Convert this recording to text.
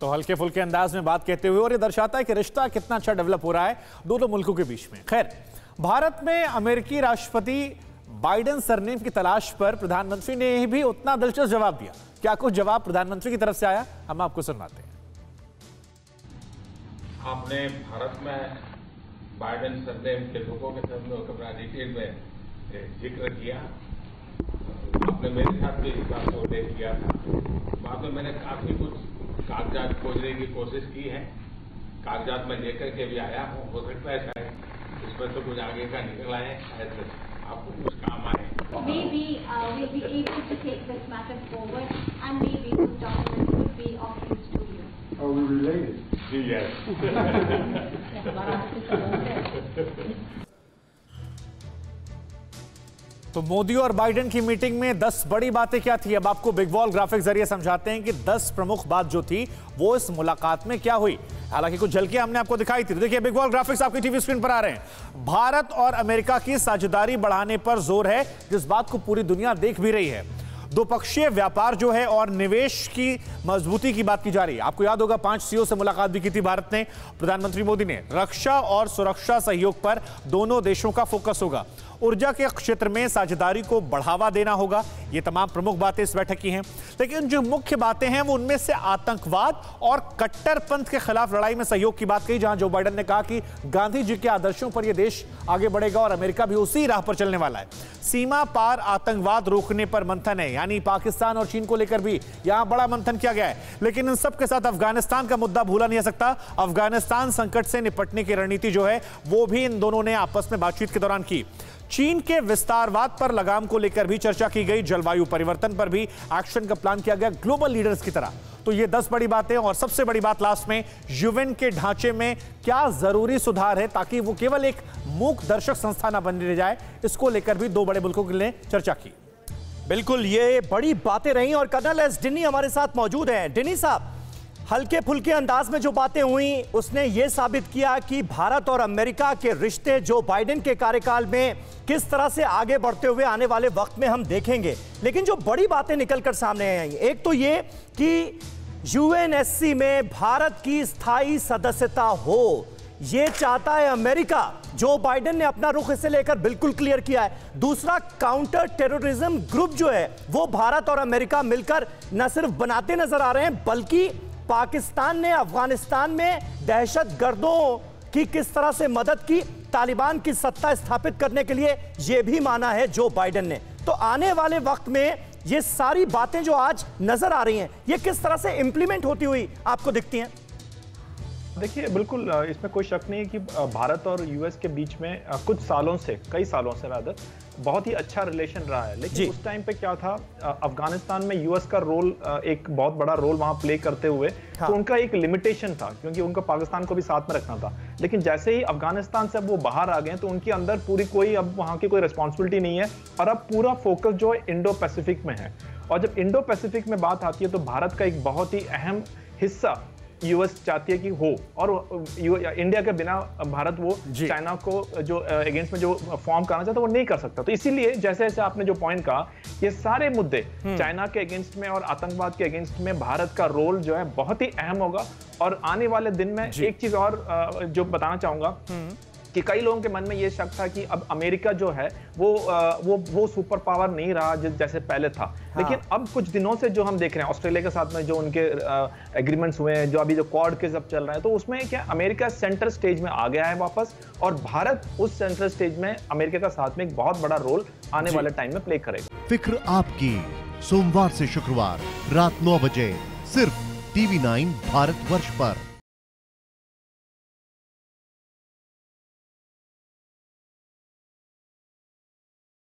तो हल्के फुल्के अंदाज में बात कहते हुए, और ये दर्शाता है कि रिश्ता कितना अच्छा डेवलप हो रहा है दोनों मुल्कों के बीच में। खैर, भारत में अमेरिकी राष्ट्रपति बाइडेन सरनेम की तलाश पर प्रधानमंत्री ने भी उतना दिलचस्प जवाब दिया। क्या कुछ जवाब प्रधानमंत्री की तरफ से आया, हम आपको सुनाते हैं। आपने भारत में बाइडेन सरनेम के लोगों के साथ में बड़ा डिटेल में जिक्र किया। आपने मेरे साथ भी इस बात को उल्लेख किया था। बाद में मैंने काफी कुछ कागजात खोजने की कोशिश की है, कागजात में लेकर के भी आया हूँ। हो सकता है शायद इसमें तो कुछ आगे का निकल आए, शायद आपको कुछ काम आए। Maybe we'll be able to take this matter forward, and maybe those documents would be of use to you. Are we related? Yes. तो मोदी और बाइडेन की मीटिंग में 10 बड़ी बातें क्या थी, अब आपको बिग वॉल ग्राफिक जरिए समझाते हैं कि 10 प्रमुख बात जो थी वो इस मुलाकात में क्या हुई। हालांकि कुछ झलकियां हमने आपको दिखाई थी। देखिए, बिग वॉल ग्राफिक्स आपकी टीवी स्क्रीन पर आ रहे हैं। भारत और अमेरिका की साझेदारी बढ़ाने पर जोर है, जिस बात को पूरी दुनिया देख भी रही है। द्विपक्षीय व्यापार जो है और निवेश की मजबूती की बात की जा रही है। आपको याद होगा 5 सीईओ से मुलाकात भी की थी भारत ने। प्रधानमंत्री मोदी ने रक्षा और सुरक्षा सहयोग पर दोनों देशों का फोकस होगा। ऊर्जा के क्षेत्र में साझेदारी को बढ़ावा देना होगा। ये तमाम प्रमुख बातें इस बैठक की हैं। लेकिन जो मुख्य बातें हैं वो उनमें से आतंकवाद और कट्टरपंथ के खिलाफ लड़ाई में सहयोग की बात कही, जहां जो बाइडेन ने कहा कि गांधी जी के आदर्शों पर यह देश आगे बढ़ेगा और अमेरिका भी उसी राह पर चलने वाला है। सीमा पार आतंकवाद रोकने पर मंथन है, यानी पाकिस्तान और चीन को लेकर भी यहां बड़ा मंथन किया गया है। लेकिन इन सब के साथ अफगानिस्तान का मुद्दा भूला नहीं जा सकता। अफगानिस्तान संकट से निपटने की रणनीति जो है वो भी इन दोनों ने आपस में बातचीत के दौरान की। चीन के विस्तारवाद पर लगाम को लेकर भी चर्चा की गई। जलवायु परिवर्तन पर भी एक्शन का प्लान किया गया ग्लोबल लीडर्स की तरह। तो ये 10 बड़ी बातें, और सबसे बड़ी बात लास्ट में, यूएन के ढांचे में क्या जरूरी सुधार है ताकि वो केवल एक मूक दर्शक संस्था न बन जाए। इसको लेकर भी 2 बड़े मुल्कों के लिए चर्चा की। बिल्कुल, ये बड़ी बातें रही और कर्नल एस डिनी हमारे साथ मौजूद हैं। डिनी साहब, हल्के फुल्के अंदाज में जो बातें हुई उसने ये साबित किया कि भारत और अमेरिका के रिश्ते जो बाइडेन के कार्यकाल में किस तरह से आगे बढ़ते हुए आने वाले वक्त में हम देखेंगे। लेकिन जो बड़ी बातें निकलकर सामने आई, एक तो ये कि यूएनएससी में भारत की स्थायी सदस्यता हो, ये चाहता है अमेरिका। जो बाइडेन ने अपना रुख इसे लेकर बिल्कुल क्लियर किया है। दूसरा, काउंटर टेररिज्म ग्रुप जो है वो भारत और अमेरिका मिलकर न सिर्फ बनाते नजर आ रहे हैं, बल्कि पाकिस्तान ने अफगानिस्तान में दहशतगर्दों की किस तरह से मदद की, तालिबान की सत्ता स्थापित करने के लिए यह भी माना है जो बाइडेन ने। तो आने वाले वक्त में ये सारी बातें जो आज नजर आ रही हैं, ये किस तरह से इंप्लीमेंट होती हुई आपको दिखती हैं? देखिए, बिल्कुल इसमें कोई शक नहीं है कि भारत और यूएस के बीच में कुछ सालों से, कई सालों से रादर, बहुत ही अच्छा रिलेशन रहा है। लेकिन उस टाइम पे क्या था, अफगानिस्तान में यूएस का रोल, एक बहुत बड़ा रोल वहां प्ले करते हुए, तो उनका एक लिमिटेशन था क्योंकि उनको पाकिस्तान को भी साथ में रखना था। लेकिन जैसे ही अफगानिस्तान से अब वो बाहर आ गए तो उनके अंदर पूरी कोई अब वहां की कोई रिस्पॉन्सिबिलिटी नहीं है और अब पूरा फोकस जो है इंडो पैसिफिक में है। और जब इंडो पैसिफिक में बात आती है तो भारत का एक बहुत ही अहम हिस्सा यूएस चाहती है कि हो, और इंडिया के बिना भारत वो चाइना को जो अगेंस्ट में जो फॉर्म करना चाहता है वो नहीं कर सकता। तो इसीलिए जैसे जैसे आपने जो पॉइंट कहा, ये सारे मुद्दे चाइना के अगेंस्ट में और आतंकवाद के अगेंस्ट में भारत का रोल जो है बहुत ही अहम होगा। और आने वाले दिन में एक चीज और जो बताना चाहूंगा कि कई लोगों के मन में ये शक था कि अब अमेरिका जो है वो सुपर पावर नहीं रहा जैसे पहले था। लेकिन अब कुछ दिनों से जो हम देख रहे हैं ऑस्ट्रेलिया के साथ में जो उनके एग्रीमेंट्स हुए हैं, जो अभी जो क्वाड के सब चल रहे हैं, तो उसमें क्या अमेरिका सेंटर स्टेज में आ गया है वापस, और भारत उस सेंटर स्टेज में अमेरिका का साथ में एक बहुत बड़ा रोल आने वाले टाइम में प्ले करेगा। फिक्र आपकी, सोमवार से शुक्रवार रात 9 बजे सिर्फ TV9 भारतवर्ष पर।